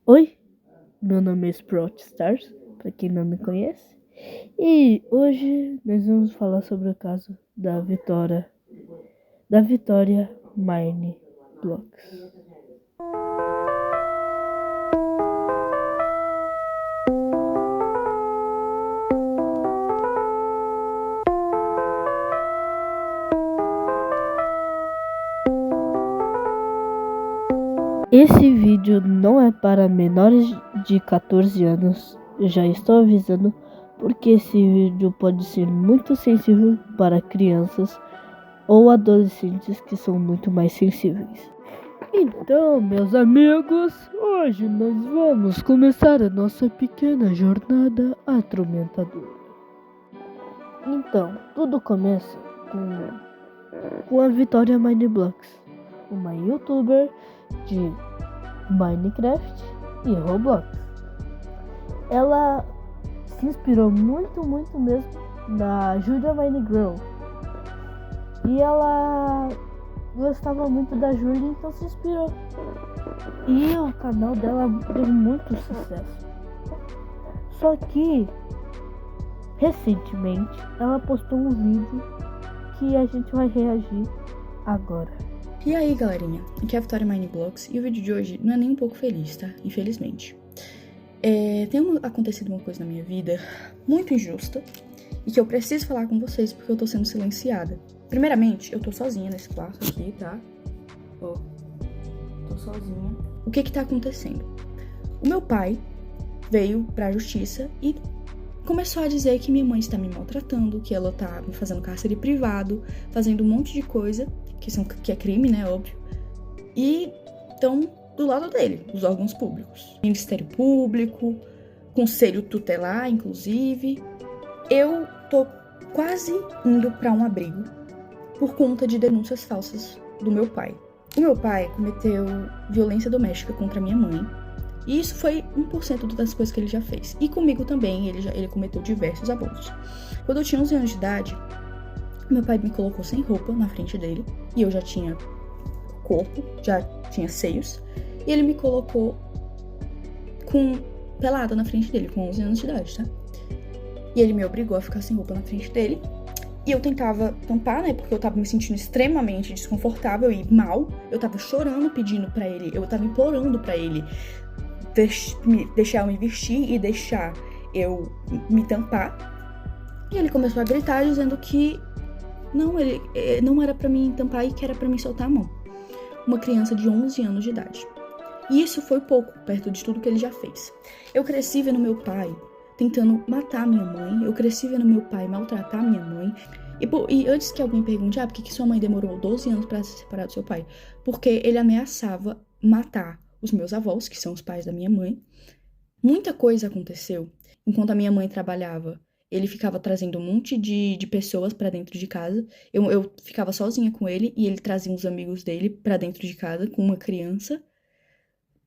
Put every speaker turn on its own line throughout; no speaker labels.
Oi, meu nome é Sprout Stars, para quem não me conhece, e hoje nós vamos falar sobre o caso da Vitória Mine Blocks. Esse vídeo não é para menores de 14 anos, eu já estou avisando, porque esse vídeo pode ser muito sensível para crianças ou adolescentes que são muito mais sensíveis. Então, meus amigos, hoje nós vamos começar a nossa pequena jornada atormentadora. Então, tudo começa com a Vitória Mineblocks, uma youtuber de Minecraft e Roblox. Ela se inspirou muito mesmo na Julia Minegirl. E ela gostava muito da Julia, então se inspirou. E o canal dela deu muito sucesso. Só que, recentemente, ela postou um vídeo que a gente vai reagir agora.
E aí, galerinha, aqui é a Vitória Mineblocks e o vídeo de hoje não é nem um pouco feliz, tá? Infelizmente. Tem acontecido uma coisa na minha vida muito injusta e que eu preciso falar com vocês porque eu tô sendo silenciada. Primeiramente, eu tô sozinha nesse quarto aqui, tá? Ó, tô sozinha. O que tá acontecendo? O meu pai veio pra justiça e começou a dizer que minha mãe está me maltratando, que ela tá me fazendo cárcere privado, fazendo um monte de coisa, que é crime, né, óbvio. E estão do lado dele, os órgãos públicos. Ministério Público, Conselho Tutelar, inclusive. Eu tô quase indo pra um abrigo por conta de denúncias falsas do meu pai. O meu pai cometeu violência doméstica contra minha mãe. E isso foi 1% das coisas que ele já fez. E comigo também, ele cometeu diversos abusos. Quando eu tinha 11 anos de idade, meu pai me colocou sem roupa na frente dele. E eu já tinha corpo, já tinha seios. E ele me colocou pelada na frente dele, com 11 anos de idade, tá? E ele me obrigou a ficar sem roupa na frente dele. E eu tentava tampar, né? Porque eu tava me sentindo extremamente desconfortável e mal. Eu tava chorando, pedindo pra ele. Eu tava implorando pra ele deixar eu me vestir e deixar eu me tampar. E ele começou a gritar dizendo que não era pra mim tampar e que era pra mim soltar a mão. Uma criança de 11 anos de idade. E isso foi pouco, perto de tudo que ele já fez. Eu cresci vendo meu pai tentando matar minha mãe. Eu cresci vendo meu pai maltratar minha mãe. E antes que alguém pergunte, por que sua mãe demorou 12 anos pra se separar do seu pai? Porque ele ameaçava matar os meus avós, que são os pais da minha mãe. Muita coisa aconteceu enquanto a minha mãe trabalhava. Ele ficava trazendo um monte de pessoas pra dentro de casa. Eu ficava sozinha com ele e ele trazia uns amigos dele pra dentro de casa com uma criança,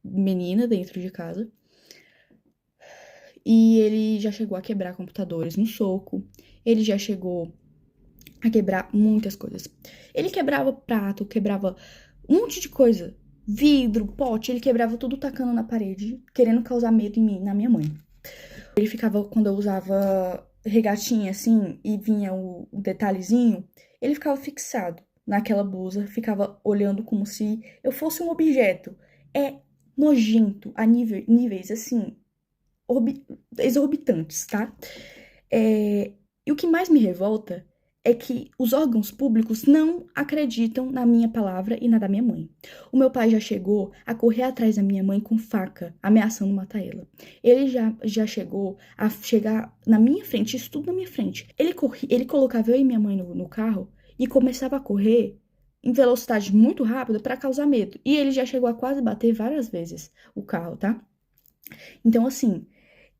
menina dentro de casa. E ele já chegou a quebrar computadores no soco. Ele já chegou a quebrar muitas coisas. Ele quebrava prato, quebrava um monte de coisa. Vidro, pote, ele quebrava tudo tacando na parede, querendo causar medo em mim, na minha mãe. Ele ficava, quando eu usava regatinha assim, e vinha o detalhezinho, ele ficava fixado naquela blusa, ficava olhando como se eu fosse um objeto. É nojento a níveis assim, exorbitantes, tá? E o que mais me revolta é que os órgãos públicos não acreditam na minha palavra e na da minha mãe. O meu pai já chegou a correr atrás da minha mãe com faca, ameaçando matar ela. Ele já chegou a chegar na minha frente, isso tudo na minha frente. Ele colocava eu e minha mãe no carro e começava a correr em velocidade muito rápida para causar medo. E ele já chegou a quase bater várias vezes o carro, tá? Então, assim,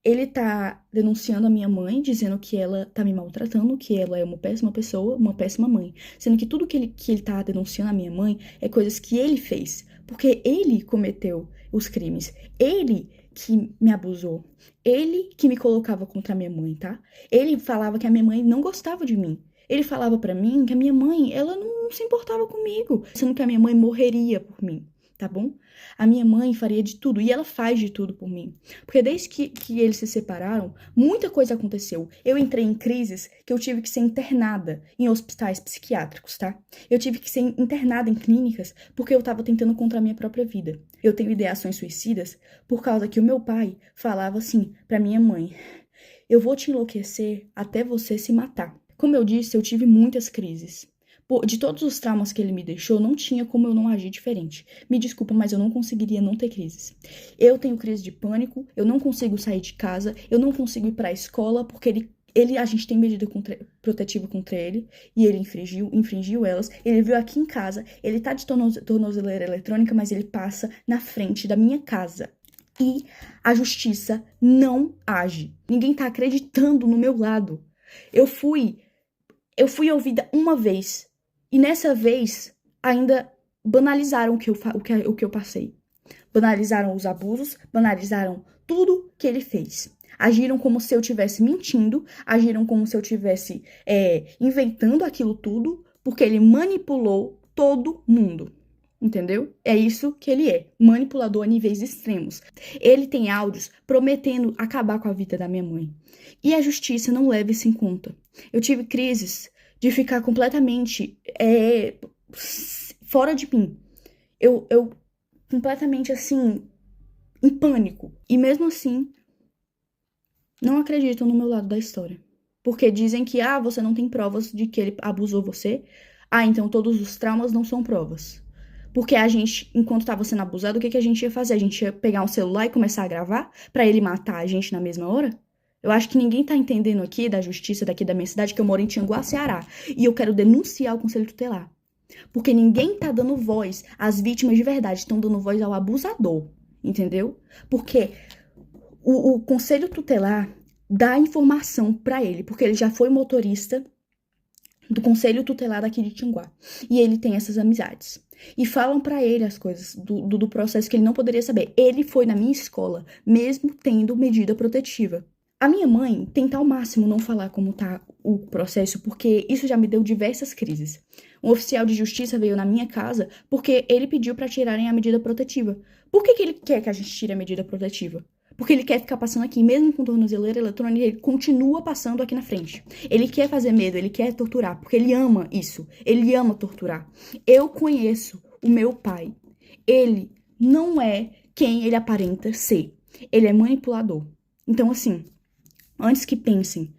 ele tá denunciando a minha mãe, dizendo que ela tá me maltratando, que ela é uma péssima pessoa, uma péssima mãe. Sendo que tudo que ele tá denunciando a minha mãe é coisas que ele fez. Porque ele cometeu os crimes. Ele que me abusou. Ele que me colocava contra a minha mãe, tá? Ele falava que a minha mãe não gostava de mim. Ele falava pra mim que a minha mãe, ela não se importava comigo. Sendo que a minha mãe morreria por mim. tá bom? A minha mãe faria de tudo, e ela faz de tudo por mim. Porque desde que eles se separaram, muita coisa aconteceu. Eu entrei em crises que eu tive que ser internada em hospitais psiquiátricos, tá? Eu tive que ser internada em clínicas porque eu tava tentando contra a minha própria vida. Eu tenho ideações suicidas por causa que o meu pai falava assim pra minha mãe: eu vou te enlouquecer até você se matar. Como eu disse, eu tive muitas crises. De todos os traumas que ele me deixou, não tinha como eu não agir diferente. Me desculpa, mas eu não conseguiria não ter crises. Eu tenho crise de pânico, eu não consigo sair de casa, eu não consigo ir pra escola, porque a gente tem medida protetiva contra ele, e ele infringiu elas. Ele veio aqui em casa, ele tá de tornozeleira eletrônica, mas ele passa na frente da minha casa. E a justiça não age. Ninguém tá acreditando no meu lado. Eu fui ouvida uma vez. E nessa vez, ainda banalizaram o que eu passei. Banalizaram os abusos, banalizaram tudo que ele fez. Agiram como se eu estivesse mentindo, agiram como se eu estivesse inventando aquilo tudo, porque ele manipulou todo mundo. Entendeu? É isso que ele é, manipulador a níveis extremos. Ele tem áudios prometendo acabar com a vida da minha mãe. E a justiça não leva isso em conta. Eu tive crises de ficar completamente fora de mim. Eu completamente assim, em pânico. E mesmo assim, não acreditam no meu lado da história. Porque dizem que, você não tem provas de que ele abusou você. Então todos os traumas não são provas. Porque a gente, enquanto estava sendo abusado, o que a gente ia fazer? A gente ia pegar um celular e começar a gravar pra ele matar a gente na mesma hora? Eu acho que ninguém tá entendendo aqui da justiça daqui da minha cidade, que eu moro em Tianguá, Ceará. E eu quero denunciar o Conselho Tutelar. Porque ninguém tá dando voz às vítimas de verdade, estão dando voz ao abusador. Entendeu? Porque o Conselho Tutelar dá informação pra ele, porque ele já foi motorista do Conselho Tutelar daqui de Tianguá. E ele tem essas amizades. E falam pra ele as coisas do processo que ele não poderia saber. Ele foi na minha escola, mesmo tendo medida protetiva. A minha mãe tenta ao máximo não falar como tá o processo, porque isso já me deu diversas crises. Um oficial de justiça veio na minha casa porque ele pediu pra tirarem a medida protetiva. Por que ele quer que a gente tire a medida protetiva? Porque ele quer ficar passando aqui, mesmo com tornozeleira eletrônica, ele continua passando aqui na frente. Ele quer fazer medo, ele quer torturar, porque ele ama isso. Ele ama torturar. Eu conheço o meu pai. Ele não é quem ele aparenta ser. Ele é manipulador. Então, assim, antes que pensem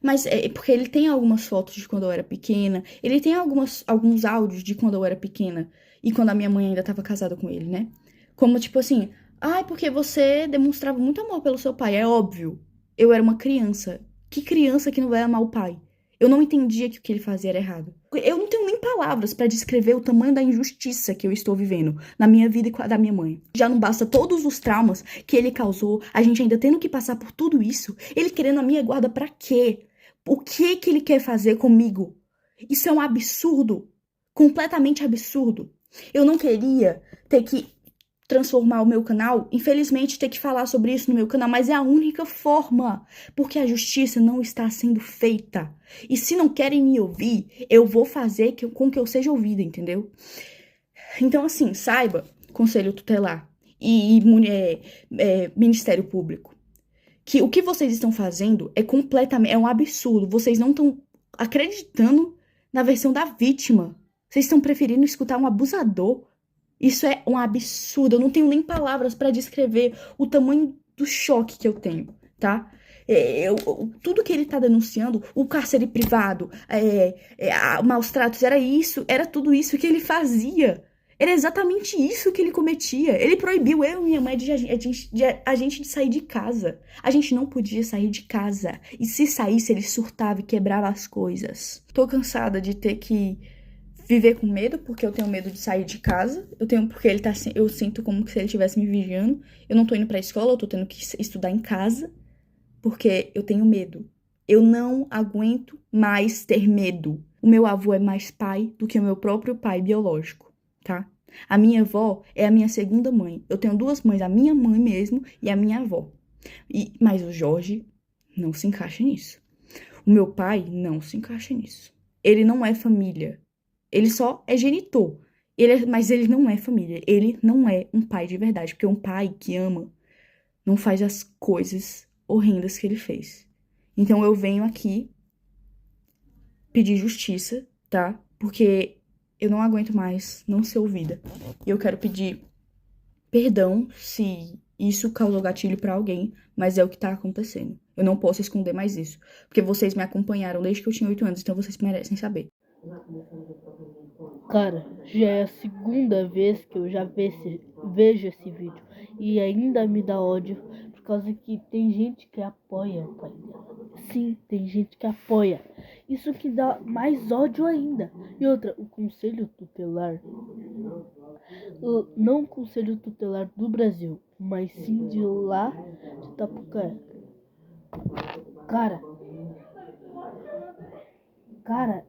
mas porque ele tem algumas fotos de quando eu era pequena, ele tem alguns áudios de quando eu era pequena e quando a minha mãe ainda estava casada com ele, né? Como tipo assim, porque você demonstrava muito amor pelo seu pai. É óbvio, eu era uma criança. Que criança que não vai amar o pai? Eu não entendia que o que ele fazia era errado. Eu não tenho nem palavras pra descrever o tamanho da injustiça que eu estou vivendo na minha vida e com a da minha mãe. Já não basta todos os traumas que ele causou, a gente ainda tendo que passar por tudo isso, ele querendo a minha guarda pra quê? O que ele quer fazer comigo? Isso é um absurdo. Completamente absurdo. Eu não queria ter que transformar o meu canal, infelizmente ter que falar sobre isso no meu canal, mas é a única forma, porque a justiça não está sendo feita. E se não querem me ouvir, eu vou fazer com que eu seja ouvida, entendeu? Então, assim, saiba, Conselho Tutelar e Ministério Público, que o que vocês estão fazendo é um absurdo. Vocês não estão acreditando na versão da vítima. Vocês estão preferindo escutar um abusador. Isso é um absurdo. Eu não tenho nem palavras pra descrever o tamanho do choque que eu tenho, tá? Tudo que ele tá denunciando, o cárcere privado, maus tratos, era tudo isso que ele fazia. Era exatamente isso que ele cometia. Ele proibiu eu e minha mãe de a gente de sair de casa. A gente não podia sair de casa. E se saísse, ele surtava e quebrava as coisas. Tô cansada de ter que viver com medo, porque eu tenho medo de sair de casa. Porque eu sinto como se ele estivesse me vigiando. Eu não tô indo pra escola, eu tô tendo que estudar em casa, porque eu tenho medo. Eu não aguento mais ter medo. O meu avô é mais pai do que o meu próprio pai biológico, tá? A minha avó é a minha segunda mãe. Eu tenho duas mães, a minha mãe mesmo e a minha avó. Mas o Jorge não se encaixa nisso. O meu pai não se encaixa nisso. Ele não é família. Ele só é genitor. Mas ele não é família. Ele não é um pai de verdade. Porque um pai que ama não faz as coisas horrendas que ele fez. Então eu venho aqui pedir justiça, tá? Porque eu não aguento mais não ser ouvida. E eu quero pedir perdão se isso causou gatilho pra alguém, mas é o que tá acontecendo. Eu não posso esconder mais isso. Porque vocês me acompanharam desde que eu tinha 8 anos, então vocês merecem saber.
Cara, já é a segunda vez que eu já vejo esse vídeo e ainda me dá ódio por causa que tem gente que apoia o pai dela. Sim, tem gente que apoia. Isso que dá mais ódio ainda. E outra, o conselho tutelar, não o conselho tutelar do Brasil, mas sim de lá de Tapucaé. Cara, cara,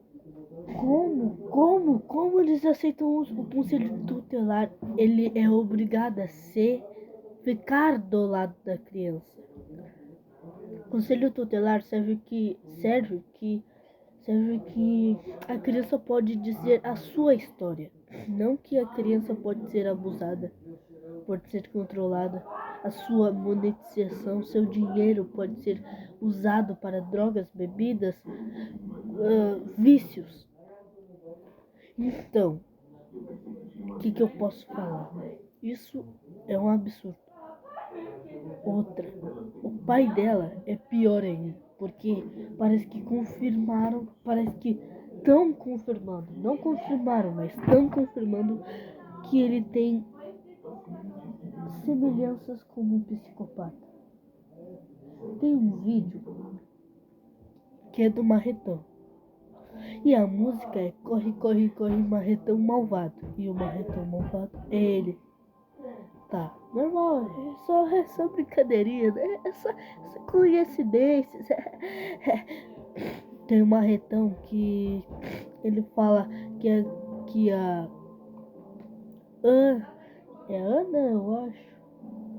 como eles aceitam o conselho tutelar? Ele é obrigado a ficar do lado da criança. O conselho tutelar serve que a criança pode dizer a sua história, não que a criança pode ser abusada, pode ser controlada, a sua monetização, seu dinheiro pode ser usado para drogas, bebidas, vícios. Então, o que eu posso falar? Isso é um absurdo. Outra, o pai dela é pior ainda, porque parece que estão confirmando, não confirmaram, mas estão confirmando que ele tem semelhanças como um psicopata. Tem um vídeo que é do Marretão. E a música é Corre, Corre, Corre, Marretão Malvado. E o Marretão Malvado é ele. Tá, normal, é só brincadeirinha, né? É só coincidências. Tem um Marretão que ele fala que é Ana, eu acho.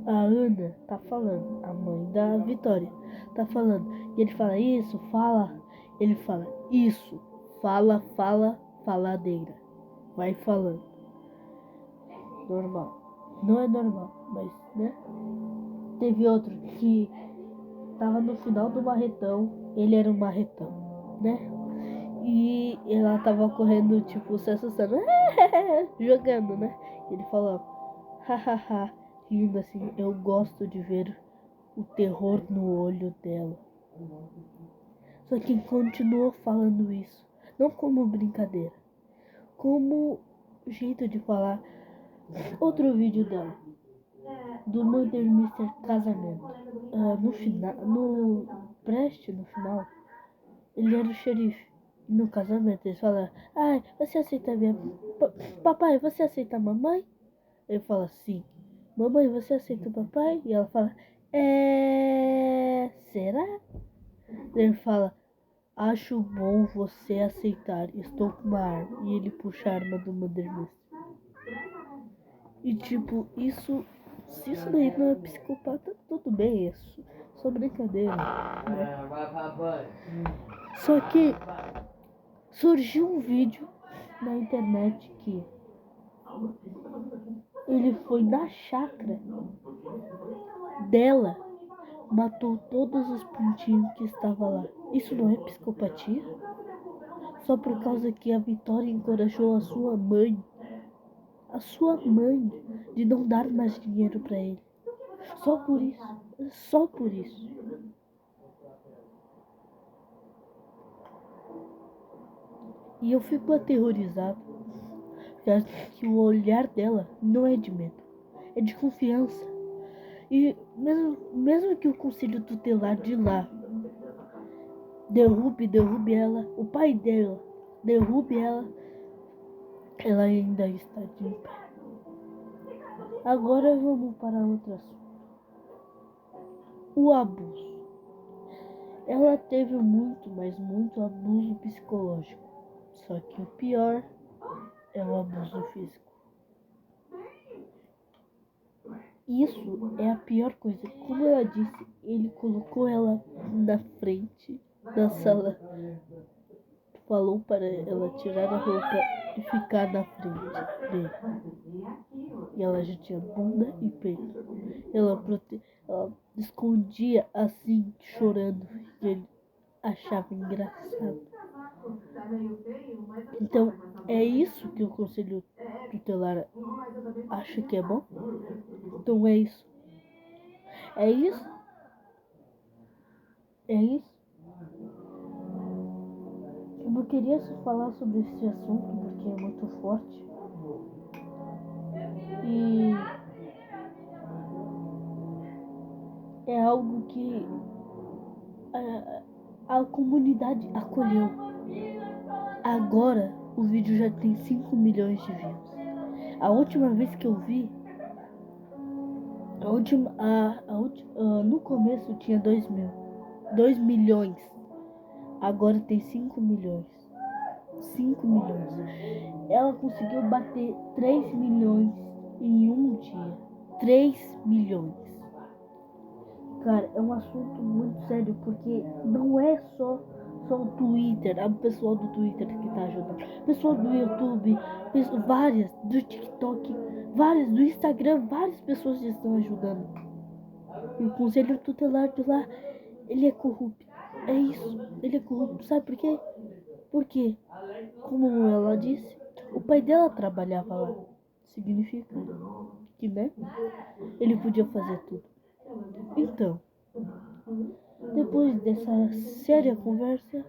A Ana tá falando, a mãe da Vitória tá falando. E ele fala isso, ele fala isso, faladeira. Vai falando. Normal. Não é normal, mas, né? Teve outro que tava no final do marretão, ele era um marretão, né? E ela tava correndo, tipo, se assustando, jogando, né? Ele falou, hahaha, rindo assim, eu gosto de ver o terror no olho dela. Só que continuou falando isso, não como brincadeira, como jeito de falar. Outro vídeo dela, do Murder Mystery Casamento. No final, no final, ele era o xerife. No casamento, eles falaram, ai, você aceita minha... Papai, você aceita a mamãe? Ele fala, sim. Mamãe, você aceita o papai? E ela fala, será? Ele fala, acho bom você aceitar, estou com uma arma. E ele puxa a arma do Murder Mystery. E tipo, se isso daí não é psicopata, tudo bem, é só brincadeira, né? Só que surgiu um vídeo na internet que ele foi na chácara dela, matou todos os pintinhos que estavam lá. Isso não é psicopatia? Só por causa que a Vitória encorajou a sua mãe, de não dar mais dinheiro pra ele. Só por isso. Só por isso. E eu fico aterrorizado. Que o olhar dela não é de medo. É de confiança. E mesmo que o conselho tutelar de lá derrube ela, o pai dela derrube ela ainda está de pé. Agora vamos para outro assunto. O abuso. Ela teve muito, mas muito abuso psicológico. Só que o pior é o abuso físico. Isso é a pior coisa. Como ela disse, ele colocou ela na frente da sala falou para ela tirar a roupa e ficar na frente dele. E ela já tinha bunda e peito. Ela escondia assim, chorando, e ele achava engraçado. Então, é isso que o conselho tutelar acha que é bom? Então é isso. É isso? É isso? Eu não queria só falar sobre esse assunto porque é muito forte. E é algo que a comunidade acolheu. Agora o vídeo já tem 5 milhões de views. A última vez que eu vi, no começo tinha 2 milhões. Agora tem 5 milhões. 5 milhões. Ela conseguiu bater 3 milhões em um dia. 3 milhões. Cara, é um assunto muito sério, porque não é só o Twitter, o pessoal do Twitter que tá ajudando. Pessoal do YouTube, várias, do TikTok, várias, do Instagram, várias pessoas estão ajudando. E o conselho tutelar de lá, ele é corrupto. É isso, ele é corrupto. Sabe por quê? Porque, como ela disse, o pai dela trabalhava lá. Significa que, né? Ele podia fazer tudo. Então, depois dessa séria conversa,